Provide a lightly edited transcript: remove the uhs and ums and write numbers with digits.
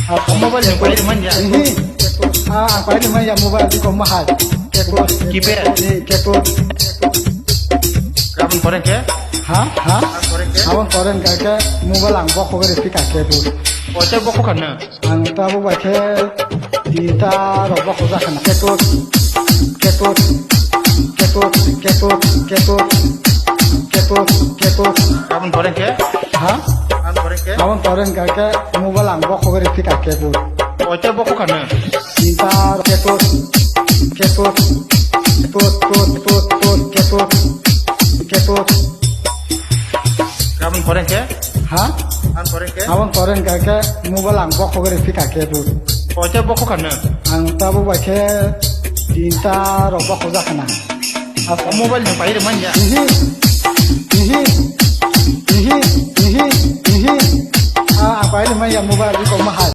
Mobile yang paling manja. Ini apa ini mah yang mobile di mahal. Kekut. Kipet. Ini kekut. Kapan korek ya? Hah? Korek ya? Awan koren kakek mobile ang bok kogere pika kekut. Hotel boko kana. Ang tabu baca dinta robok koga kana kekut. Kekut. Kekut. Kekut. Kekut. Kekut. Kekut. Kapan korek ya? Hah? Kapan korek ya? Awan koren kakek mobile ang bok kogere pika kekut. Hotel boko kana. Dinta kekut. Kekut. Kekut. Kekut. Kekut. Kekut. Kekut. Kapan korek ya? Hah? Kapan korek ya? Awan koren kakek mobile ang bok kogere pika kekut. Hotel boko kana. Ang tabu baca dinta robok koga kana. Mobile yang paling manja. Apa ini mah yang mobile di mahal.